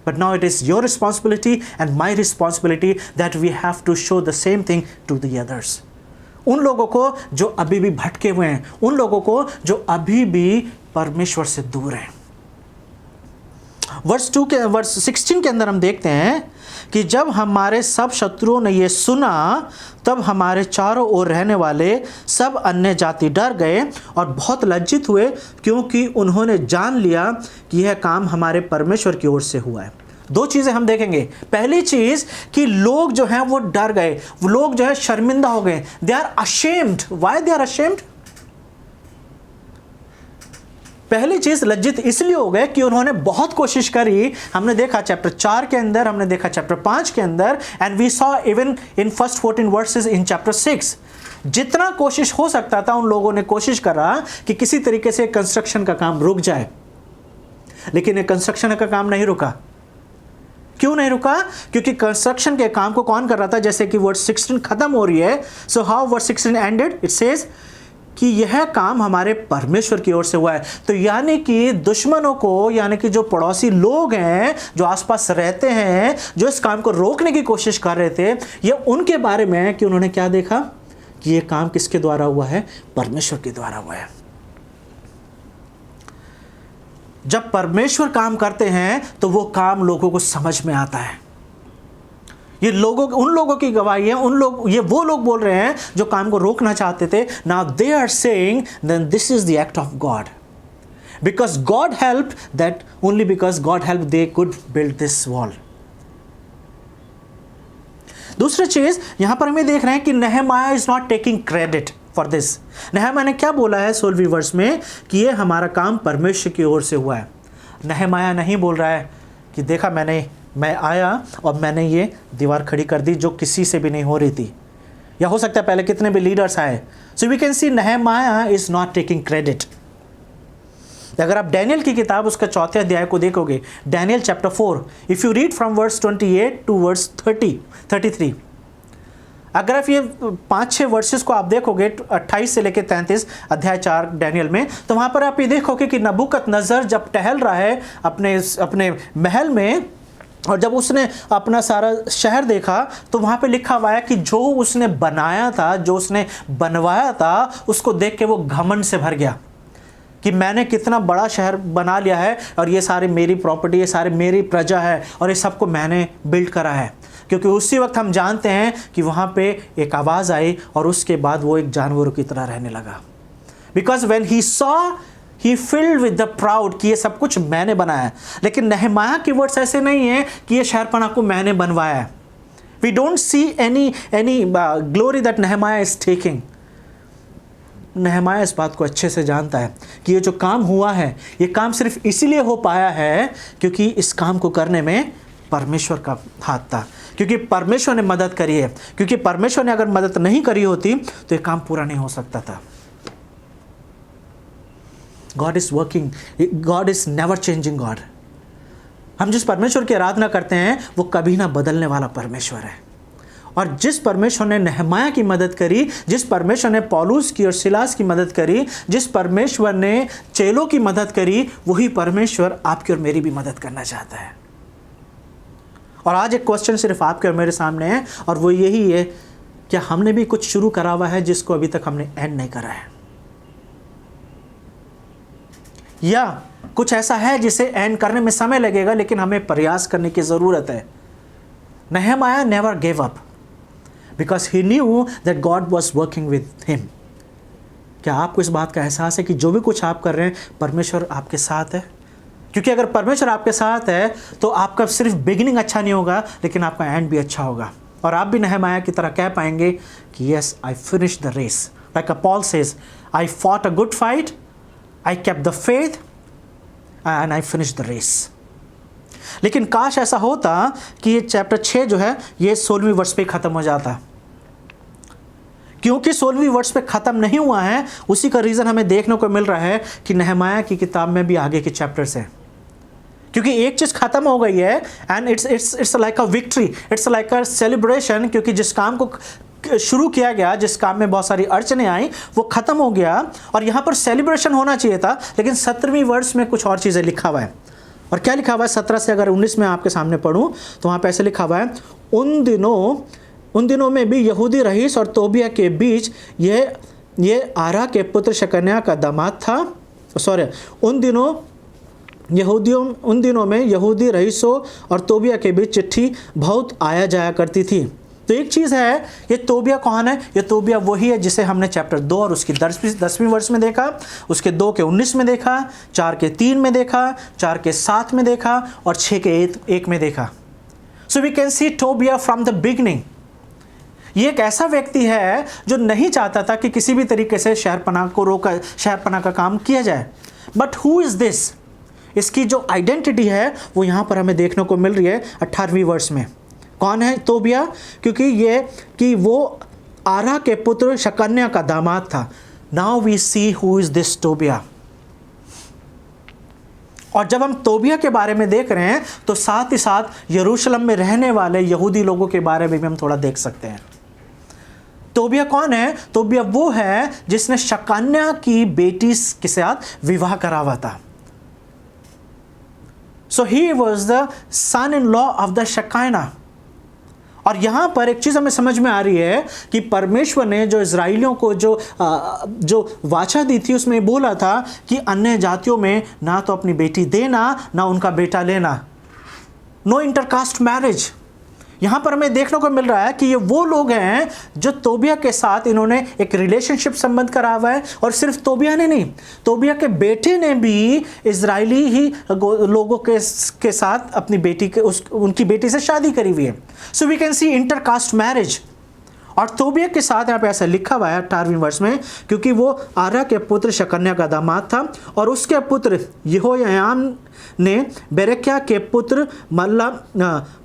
But now it is your responsibility and my responsibility that we have to show the same thing to the others. उन लोगों को जो अभी भी भटके हुए हैं, उन लोगों को जो अभी भी परमेश्वर से दूर हैं। वर्स 16 के अंदर हम देखते हैं कि जब हमारे सब शत्रुओं ने ये सुना, तब हमारे चारों ओर रहने वाले सब अन्य जाति डर गए और बहुत लज्जित हुए, क्योंकि उन्होंने जान लिया कि यह काम हमारे परमेश्वर की ओर से हुआ है। दो चीज़ें हम देखेंगे। पहली चीज़ कि लोग जो हैं वो डर गए, वो लोग जो है शर्मिंदा हो गए। They are ashamed. Why they are ashamed? पहली चीज लज्जित इसलिए हो गए कि उन्होंने बहुत कोशिश करी। हमने देखा चैप्टर 4 के अंदर, हमने देखा चैप्टर 5 के अंदर, and we saw even in first 14 verses in chapter 6। जितना कोशिश हो सकता था उन लोगों ने कोशिश करा कि किसी तरीके से कंस्ट्रक्शन का काम रुक जाए, लेकिन ये कंस्ट्रक्शन का काम नहीं रुका। क्यों नहीं रुका? क्योंकि कंस्ट्रक्शन के काम को कौन कर रहा था? जैसे कि वर्स 16 खत्म हो रही है। So how verse 16 ended? It says कि यह काम हमारे परमेश्वर की ओर से हुआ है। तो यानी कि दुश्मनों को, यानी कि जो पड़ोसी लोग हैं, जो आसपास रहते हैं, जो इस काम को रोकने की कोशिश कर रहे थे, ये उनके बारे में है कि उन्होंने क्या देखा कि यह काम किसके द्वारा हुआ है? परमेश्वर के द्वारा हुआ है। जब परमेश्वर काम करते हैं तो वो काम लोगों को समझ में आता है। ये उन लोगों की गवाही है। ये वो लोग बोल रहे हैं जो काम को रोकना चाहते थे। Now they are saying then this is the act of God, because God help that, only because God help they could build this wall. दूसरी चीज यहां पर हमें देख रहे हैं कि Nehemiah is not taking credit for this. Nehemiah ने क्या बोला है 16वीं वर्ष में कि ये हमारा काम परमेश्वर की ओर से हुआ है। नेहमाया नहीं बोल रहा है कि देखा मैं आया और मैंने ये दीवार खड़ी कर दी जो किसी से भी नहीं हो रही थी, या हो सकता है पहले कितने भी लीडर्स आए। So we can see Nehemiah is not taking credit. अगर आप डैनियल की किताब उसका 4थे अध्याय को देखोगे, Daniel chapter 4, if you read from verse 28 to verse 33, अगर आप ये 5-6 वर्सेस को आप देखोगे 28 से लेकर 33 अध्याय 4 डैनियल में, तो वहाँ पर आप ये देखोगे कि नबूकदनेस्सर जब टहल रहा है अपने महल में, और जब उसने अपना सारा शहर देखा तो वहाँ पे लिखा हुआ है कि जो उसने बनाया था, जो उसने बनवाया था, उसको देख के वो घमंड से भर गया कि मैंने कितना बड़ा शहर बना लिया है और ये सारी मेरी प्रॉपर्टी, ये सारी मेरी प्रजा है और ये सबको मैंने बिल्ड करा है। क्योंकि उसी वक्त हम जानते हैं कि वहाँ पे एक आवाज़ आई और उसके बाद वो एक जानवरों की तरह रहने लगा। Because when he saw he filled with the proud कि ये सब कुछ मैंने बनाया है। लेकिन नेहमाया के वर्ड्स ऐसे नहीं है कि ये शहरपनाह को मैंने बनवाया है। We don't see any glory that Nehemiah is taking. Nehemiah इस बात को अच्छे से जानता है कि ये जो काम हुआ है, ये काम सिर्फ इसीलिए हो पाया है क्योंकि इस काम को करने में परमेश्वर का हाथ था, क्योंकि परमेश्वर ने मदद करी है। क्योंकि परमेश्वर ने अगर मदद नहीं करी होती तो ये काम पूरा नहीं हो सकता था। God is working. God is never changing God. हम जिस परमेश्वर की आराधना करते हैं वो कभी ना बदलने वाला परमेश्वर है। और जिस परमेश्वर ने नेहमाया की मदद करी, जिस परमेश्वर ने पौलुस की और सिलास की मदद करी, जिस परमेश्वर ने चेलों की मदद करी, वही परमेश्वर आपकी और मेरी भी मदद करना चाहता है। और आज एक क्वेश्चन सिर्फ आपके और मेरे सामने है, और वो यही है, क्या हमने भी कुछ शुरू करा हुआ है जिसको अभी तक हमने एंड नहीं करा है? या कुछ ऐसा है जिसे एंड करने में समय लगेगा लेकिन हमें प्रयास करने की ज़रूरत है। नेहमाया never gave up because he knew that God was working with him. क्या आपको इस बात का एहसास है कि जो भी कुछ आप कर रहे हैं परमेश्वर आपके साथ है? क्योंकि अगर परमेश्वर आपके साथ है तो आपका सिर्फ बिगिनिंग अच्छा नहीं होगा लेकिन आपका एंड भी अच्छा होगा। और आप भी नेहमाया की तरह कह पाएंगे कि yes, I finish the race, like Paul says, I fought a good fight, I kept the faith and I finished the race। लेकिन काश ऐसा होता कि ये चैप्टर 6 जो है ये 16वीं वर्ष पे ख़त्म हो जाता। क्योंकि 16वीं वर्ष पे ख़त्म नहीं हुआ है, उसी का रीज़न हमें देखने को मिल रहा है कि नेहमाया की किताब में भी आगे के चैप्टर्स हैं। क्योंकि एक चीज़ ख़त्म हो गई है and it's like a victory, it's like a celebration. क्योंकि जिस काम को शुरू किया गया, जिस काम में बहुत सारी अड़चने आई, वो ख़त्म हो गया और यहाँ पर सेलिब्रेशन होना चाहिए था। लेकिन 17वीं वर्ष में कुछ और चीज़ें लिखा हुआ है। और क्या लिखा हुआ है? 17 से अगर 19 में आपके सामने पढ़ूँ तो वहाँ पे ऐसे लिखा हुआ है, उन दिनों में भी यहूदी रईस और तोबिया के बीच ये आरा के पुत्र शकन्या का दामाद था। उन दिनों में यहूदी रईसों और तोबिया के बीच चिट्ठी बहुत आया जाया करती थी। तो एक चीज़ है, ये तोबिया कौन है? ये तोबिया वही है जिसे हमने चैप्टर 2 और उसकी 10वीं वर्ष में देखा, उसके 2 के 19 में देखा, 4 के 3 में देखा, 4 के 7 में देखा और 6 के 1 में देखा। So we can see Tobiah from the beginning. ये एक ऐसा व्यक्ति है जो नहीं चाहता था कि किसी भी तरीके से शहरपनाह को रोका, शहरपनाह का काम किया जाए। But who is this? इसकी जो आइडेंटिटी है वो यहाँ पर हमें देखने को मिल रही है 18वीं वर्ष में। कौन है तोबिया? क्योंकि वो आरा के पुत्र शकन्या का दामाद था। Now we see who is this Tobiah. और जब हम तोबिया के बारे में देख रहे हैं तो साथ ही साथ यरूशलेम में रहने वाले यहूदी लोगों के बारे में भी हम थोड़ा देख सकते हैं। तोबिया कौन है? तोबिया वो है जिसने शकन्या की बेटी के साथ विवाह करा हुआ था। So he was the son in law of the Shecaniah. और यहाँ पर एक चीज़ हमें समझ में आ रही है कि परमेश्वर ने जो इज़राइलियों को जो वाचा दी थी उसमें बोला था कि अन्य जातियों में ना तो अपनी बेटी देना ना उनका बेटा लेना, नो इंटरकास्ट मैरिज। यहाँ पर हमें देखने को मिल रहा है कि ये वो लोग हैं जो तोबिया के साथ इन्होंने एक रिलेशनशिप संबंध करा हुआ है। और सिर्फ तोबिया ने नहीं, तोबिया के बेटे ने भी इजरायली ही लोगों के साथ अपनी बेटी के उनकी बेटी से शादी करी हुई है। So we can see intercaste marriage. और तोबिया के साथ यहाँ पे ऐसा लिखा हुआ है 18वीं वर्ष में, क्योंकि वो आरा के पुत्र शकन्या का दामाद था और उसके पुत्र यहोयाम ने बेरेक्या के पुत्र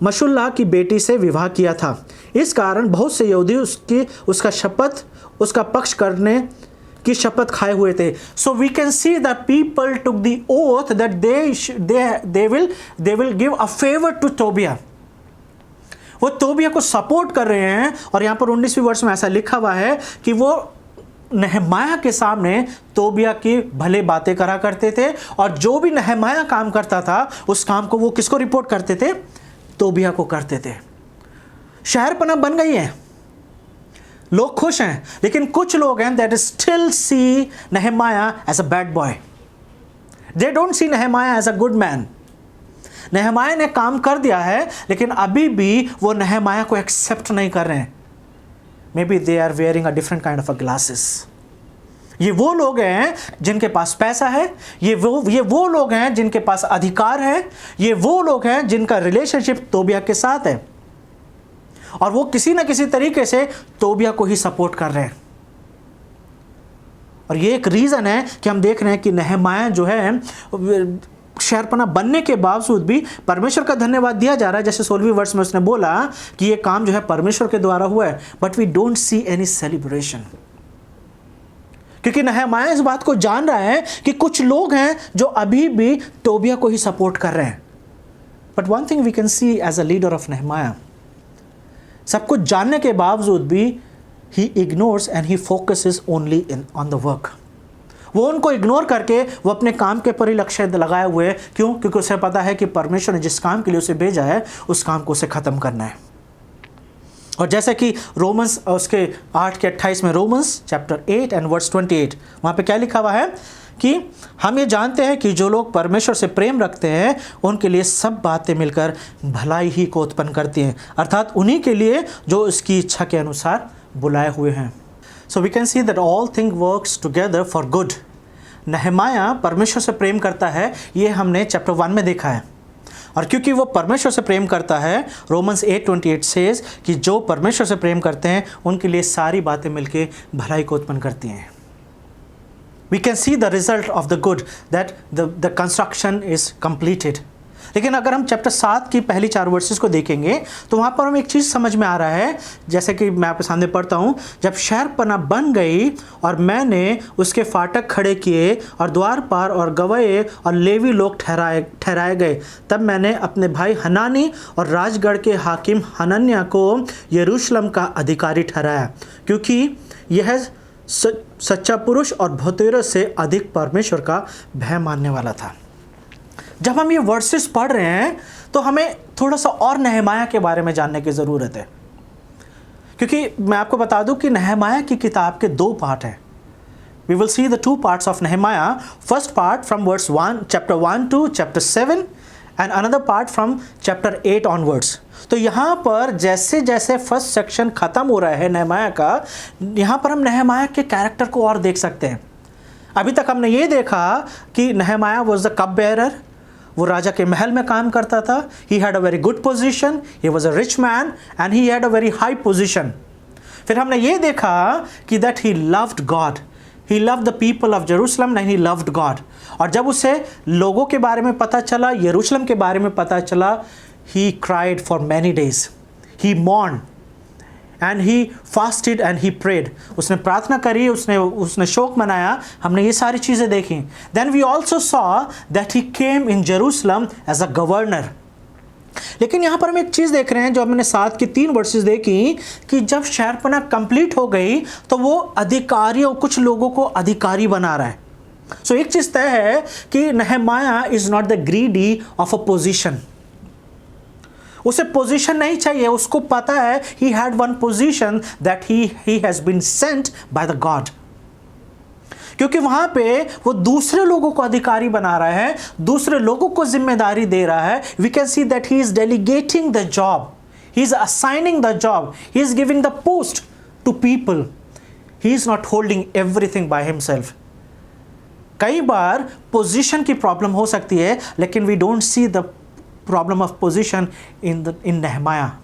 मशुल्ला की बेटी से विवाह किया था। इस कारण बहुत से यहूदी उसका पक्ष करने की शपथ खाए हुए थे। So we can see the people took the oath that they will give a favour to Tobiah. वो तोबिया को सपोर्ट कर रहे हैं। और यहाँ पर 19वीं वर्ष में ऐसा लिखा हुआ है कि वो नहमाया के सामने तोबिया की भले बातें करा करते थे और जो भी नहमाया काम करता था उस काम को वो किसको रिपोर्ट करते थे? तोबिया को करते थे। शहर पनाह बन गई है, लोग खुश हैं, लेकिन कुछ लोग हैं that still see Nehemiah as a bad boy. They don't see Nehemiah as a good man. Nehemiah ने काम कर दिया है लेकिन अभी भी वो नहमाया को एक्सेप्ट नहीं कर रहे हैं। Maybe they are wearing a different kind of a glasses. ये वो लोग हैं जिनके पास पैसा है, ये वो लोग हैं जिनके पास अधिकार है, ये वो लोग हैं जिनका रिलेशनशिप तोबिया के साथ है और वो किसी ना किसी तरीके से तोबिया को ही सपोर्ट कर रहे हैं। और ये एक रीज़न है कि हम देख रहे हैं कि नहमाया जो है शहरपनाह बनने के बावजूद भी परमेश्वर का धन्यवाद दिया जा रहा है। जैसे 16वीं वर्ष में उसने बोला कि ये काम जो है परमेश्वर के द्वारा हुआ है, but we don't see any celebration. क्योंकि नहमाया इस बात को जान रहा है कि कुछ लोग हैं जो अभी भी तोबिया को ही सपोर्ट कर रहे हैं। But one thing we can see as a leader of Nehemiah, सब कुछ जानने के बावजूद भी he ignores and he focuses only on the work. वो उनको इग्नोर करके वो अपने काम के पर ही लक्ष्य लगाए हुए है। क्यों? क्योंकि उसे पता है कि परमेश्वर ने जिस काम के लिए उसे भेजा है उस काम को उसे ख़त्म करना है। और जैसे कि रोमन्स उसके 8 के 28 में, रोमन्स चैप्टर 8 एंड वर्स 28, वहाँ पे क्या लिखा हुआ है कि हम ये जानते हैं कि जो लोग परमेश्वर से प्रेम रखते हैं उनके लिए सब बातें मिलकर भलाई ही को उत्पन्न करती हैं, अर्थात उन्हीं के लिए जो उसकी इच्छा के अनुसार बुलाए हुए हैं। So we can see that all things works together for good. नहमाया परमेश्वर से प्रेम करता है, ये हमने चैप्टर 1 में देखा है। और क्योंकि वो परमेश्वर से प्रेम करता है, रोमन्स 8:28 सेज कि जो परमेश्वर से प्रेम करते हैं उनके लिए सारी बातें मिलके भलाई को उत्पन्न करती हैं। We can see the result of the good, that the construction is completed. लेकिन अगर हम चैप्टर 7 की पहली 4 वर्सेस को देखेंगे तो वहाँ पर हमें एक चीज़ समझ में आ रहा है, जैसे कि मैं आपके सामने पढ़ता हूँ। जब शहरपनाह बन गई और मैंने उसके फाटक खड़े किए और द्वार पार और गवाह और लेवी लोग ठहराए गए, तब मैंने अपने भाई हनानी और राजगढ़ के हाकिम हनन्याह को यरूशलेम का अधिकारी ठहराया, क्योंकि यह सच्चा पुरुष और भतेरों से अधिक परमेश्वर का भय मानने वाला था। जब हम ये वर्सेस पढ़ रहे हैं तो हमें थोड़ा सा और नहमाया के बारे में जानने की ज़रूरत है, क्योंकि मैं आपको बता दूं कि नहमाया की किताब के 2 पार्ट हैं। We will see the 2 parts of Nehemiah. First part from verse 1 chapter 1 to chapter 7 and another part from chapter 8 onwards. तो यहाँ पर जैसे जैसे फर्स्ट सेक्शन ख़त्म हो रहा है नहमाया का, यहाँ पर हम नहमाया के कैरेक्टर को और देख सकते हैं। अभी तक हमने ये देखा कि नहमाया वॉज द कप बेयरर, वो राजा के महल में काम करता था। He had a very good position, he was a rich man and he had a very high position. फिर हमने ये देखा कि that he loved God, He loved the people of Jerusalem and he loved God. और जब उसे लोगों के बारे में पता चला, यरूशलेम के बारे में पता चला, he cried for many days. He mourned and he fasted and he prayed. उसने प्रार्थना करी, उसने शोक मनाया. हमने ये सारी चीज़ें देखी. Then we also saw that he came in Jerusalem as a governor. लेकिन यहाँ पर हम एक चीज़ देख रहे हैं जो हमने 7 की 3 वर्सेस देखी कि जब शहरपना कंप्लीट हो गई तो वो अधिकारियों, कुछ लोगों को अधिकारी बना रहा है. सो एक चीज़ तय है कि Nehemiah is not the greedy of a position. उसे पोजीशन नहीं चाहिए, उसको पता है he had one position that he has been sent by the God. क्योंकि वहां पे वो दूसरे लोगों को अधिकारी बना रहा है, दूसरे लोगों को जिम्मेदारी दे रहा है. We can see that he is delegating the job, he is assigning the job, he is giving the post to people. He is not holding everything by himself. कई बार पोजीशन की प्रॉब्लम हो सकती है, लेकिन we don't see the problem of position in Nehemiah.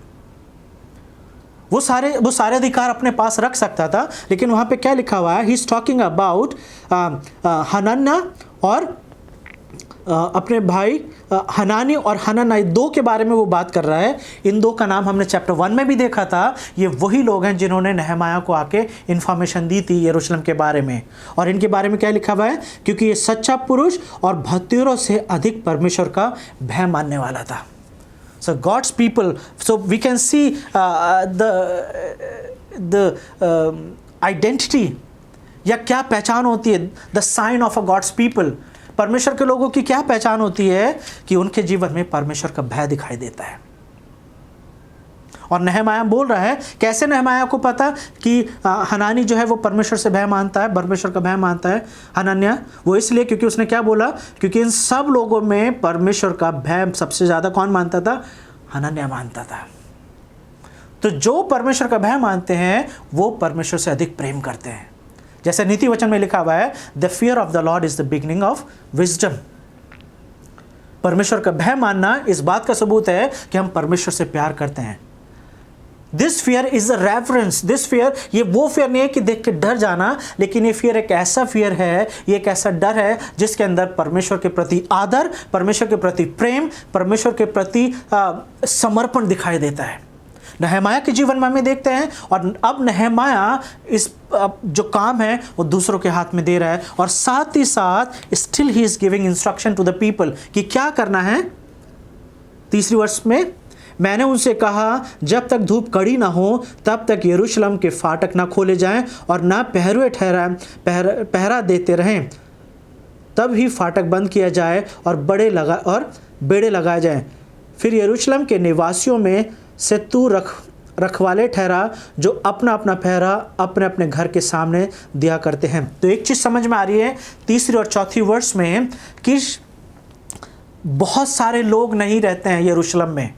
वो सारे अधिकार अपने पास रख सकता था, लेकिन वहाँ पे क्या लिखा हुआ है? ही इज टॉकिंग अबाउट हनन्ना और अपने भाई हनानी और हनन्ना, 2 के बारे में वो बात कर रहा है. इन 2 का नाम हमने चैप्टर 1 में भी देखा था. ये वही लोग हैं जिन्होंने नहमाया को आके इन्फॉर्मेशन दी थी यरूशलेम के बारे में. और इनके बारे में क्या लिखा हुआ है? क्योंकि ये सच्चा पुरुष और भक्तियों से अधिक परमेश्वर का भय मानने वाला था. So God's people, so we can see the identity या क्या पहचान होती है, the sign of a God's people. परमेश्वर के लोगों की क्या पहचान होती है कि उनके जीवन में परमेश्वर का भय दिखाई देता है. और नहमाया बोल रहा है, कैसे नहमाया को पता कि हनानी जो है वो परमेश्वर से भय मानता है, परमेश्वर का भय मानता है. हनन्या वो इसलिए क्योंकि उसने क्या बोला? क्योंकि इन सब लोगों में परमेश्वर का भय सबसे ज़्यादा कौन मानता था? हनन्या मानता था. तो जो परमेश्वर का भय मानते हैं वो परमेश्वर से अधिक प्रेम करते हैं. जैसे नीति वचन में लिखा हुआ है, the fear of the Lord is the beginning of wisdom. परमेश्वर का भय मानना इस बात का सबूत है कि हम परमेश्वर से प्यार करते हैं. This fear is a reference. This fear, ये वो फियर नहीं है कि देख के डर जाना, लेकिन ये फियर एक ऐसा फियर है, ये एक ऐसा डर है जिसके अंदर परमेश्वर के प्रति आदर, परमेश्वर के प्रति प्रेम, परमेश्वर के प्रति समर्पण दिखाई देता है. नहमाया के जीवन में हमें देखते हैं. और अब नहमाया इस जो काम है वो दूसरों के हाथ में दे रहा है, और साथ ही साथ still he is giving instruction to the people कि क्या करना है. 3री वर्ष में, मैंने उनसे कहा, जब तक धूप कड़ी ना हो तब तक यरूशलेम के फाटक ना खोले जाएं और ना पहरा देते रहें. तब ही फाटक बंद किया जाए और बेड़े लगाए जाएं. फिर यरूशलेम के निवासियों में से तू रखवाले ठहरा जो अपना अपना पहरा अपने अपने घर के सामने दिया करते हैं. तो एक चीज़ समझ में आ रही है 3री और 4थी वर्ष में कि बहुत सारे लोग नहीं रहते हैं यरूशलेम में.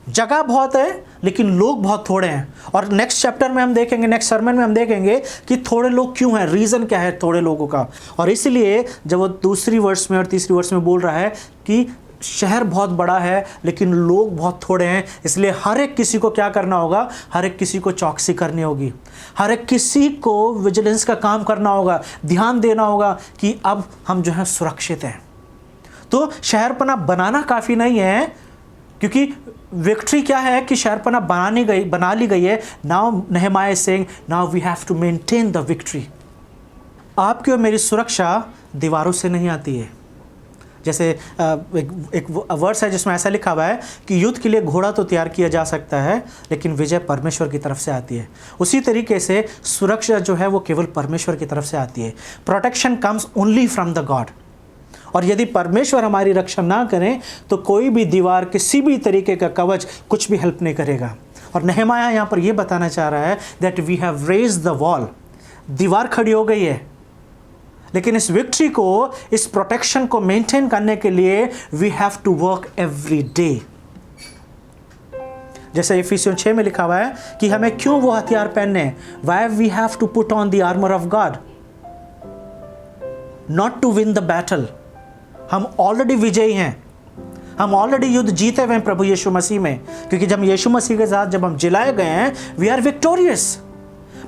जगह बहुत है लेकिन लोग बहुत थोड़े हैं. और नेक्स्ट चैप्टर में हम देखेंगे, नेक्स्ट सर्मन में हम देखेंगे कि थोड़े लोग क्यों हैं, रीज़न क्या है थोड़े लोगों का. और इसलिए जब वो 2री वर्ष में और 3री वर्ष में बोल रहा है कि शहर बहुत बड़ा है लेकिन लोग बहुत थोड़े हैं, इसलिए हर एक किसी को क्या करना होगा? हर एक किसी को चौकसी करनी होगी, हर एक किसी को विजिलेंस का काम करना होगा, ध्यान देना होगा कि अब हम जो है सुरक्षित हैं. तो शहरपना बनाना काफ़ी नहीं है, क्योंकि विक्ट्री क्या है कि शहरपना बना ली गई है. Now Nehemiah is saying, now we have to maintain the victory. आपकी और मेरी सुरक्षा दीवारों से नहीं आती है. जैसे एक वर्स है जिसमें ऐसा लिखा हुआ है कि युद्ध के लिए घोड़ा तो तैयार किया जा सकता है, लेकिन विजय परमेश्वर की तरफ से आती है. उसी तरीके से सुरक्षा जो है वो केवल परमेश्वर की तरफ से आती है. Protection comes only from the God. और यदि परमेश्वर हमारी रक्षा ना करें तो कोई भी दीवार, किसी भी तरीके का कवच कुछ भी हेल्प नहीं करेगा. और नहमाया यहाँ पर यह बताना चाह रहा है that we have raised the wall. दीवार खड़ी हो गई है, लेकिन इस विक्ट्री को, इस प्रोटेक्शन को मेंटेन करने के लिए we have to work every day. जैसे इफिसियों 6 में लिखा हुआ है कि हमें क्यों वो हथियार पहनने. Why we have to put on the armour of God, not to win the battle. हम ऑलरेडी विजयी हैं, हम ऑलरेडी युद्ध जीते हुए हैं प्रभु यीशु मसीह में, क्योंकि जब यीशु मसीह के साथ जब हम जिलाए गए हैं, we are victorious.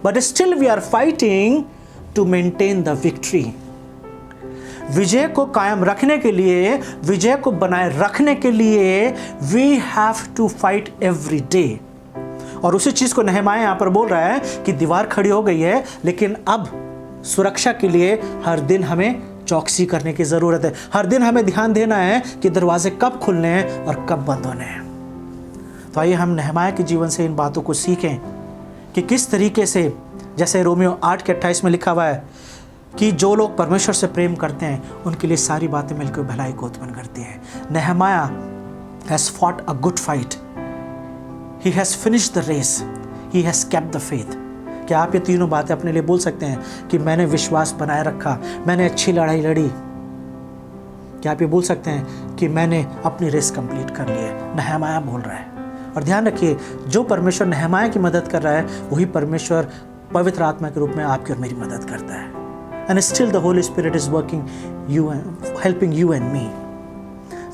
But still we are fighting to maintain the victory. विजय को कायम रखने के लिए, विजय को बनाए रखने के लिए we have to fight every day. और उसी चीज को नहमाया यहां पर बोल रहा है कि दीवार खड़ी हो गई है, लेकिन अब सुरक्षा के लिए हर दिन हमें चौकसी करने की जरूरत है। हर दिन हमें ध्यान देना है कि दरवाजे कब खुलने हैं और कब बंद होने हैं। तो आइए हम नहमाया के जीवन से इन बातों को सीखें कि किस तरीके से, जैसे रोमियो 8:28 में लिखा हुआ है कि जो लोग परमेश्वर से प्रेम करते हैं उनके लिए सारी बातें मिलकर भलाई को उत्पन्न करती हैं। Nehemiah has fought a good fight, he has finished the race, he has kept the faith. क्या आप ये तीनों बातें अपने लिए बोल सकते हैं कि मैंने विश्वास बनाए रखा, मैंने अच्छी लड़ाई लड़ी? क्या आप ये बोल सकते हैं कि मैंने अपनी रेस कंप्लीट कर ली है? नहमाया बोल रहा है। और ध्यान रखिए, जो परमेश्वर नहमाया की मदद कर रहा है वही परमेश्वर पवित्र आत्मा के रूप में आपकी और मेरी मदद करता है। And still the Holi spirit is working you, helping you and मी।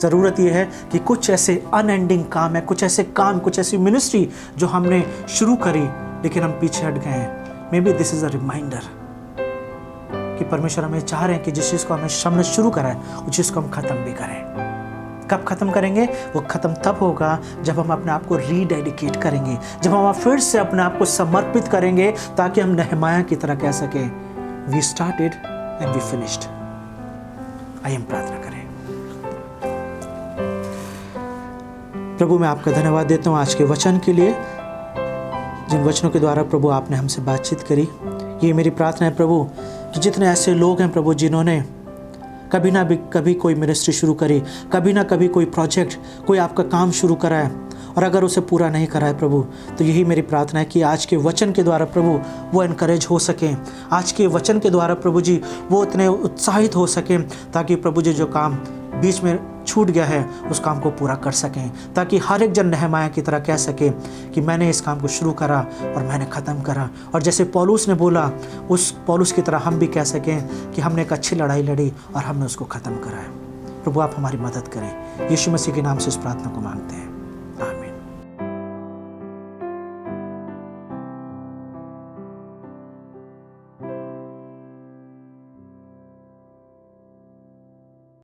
ज़रूरत यह है कि कुछ ऐसे अनएंडिंग काम है, कुछ ऐसे काम, कुछ ऐसी मिनिस्ट्री जो हमने शुरू करी लेकिन हम पीछे हट गए हैं। Maybe this is a reminder कि परमेश्वर हमें चाह रहे हैं कि जिस चीज़ को हमने शुरू करा है उस चीज़ को हम ख़त्म भी करें। कब ख़त्म करेंगे? वो ख़त्म तब होगा जब हम अपने आप को रीडेडिकेट करेंगे, जब हम फिर से अपने आप को समर्पित करेंगे, ताकि हम नहमाया की तरह कह सकें we started and we finished. आइए हम प्रार्थना करें। प्रभु, मैं आपका धन्यवाद देता हूँ आज के वचन के लिए, जिन वचनों के द्वारा प्रभु आपने हमसे बातचीत करी। ये मेरी प्रार्थना है प्रभु कि जितने ऐसे लोग हैं प्रभु जिन्होंने कभी कोई मिनिस्ट्री शुरू करी, कभी ना कभी कोई प्रोजेक्ट, कोई आपका काम शुरू करा है, और अगर उसे पूरा नहीं करा है प्रभु, तो यही मेरी प्रार्थना है कि आज के वचन के द्वारा प्रभु वो एनकरेज हो सकें। आज के वचन के द्वारा प्रभु जी वो इतने उत्साहित हो सकें, ताकि प्रभु जी जो काम बीच में छूट गया है उस काम को पूरा कर सकें, ताकि हर एक जन नहमाया की तरह कह सके कि मैंने इस काम को शुरू करा और मैंने ख़त्म करा। और जैसे पौलुस ने बोला, उस पौलुस की तरह हम भी कह सकें कि हमने एक अच्छी लड़ाई लड़ी और हमने उसको ख़त्म करा है। प्रभु आप हमारी मदद करें। यीशु मसीह के नाम से इस प्रार्थना को मांगते हैं।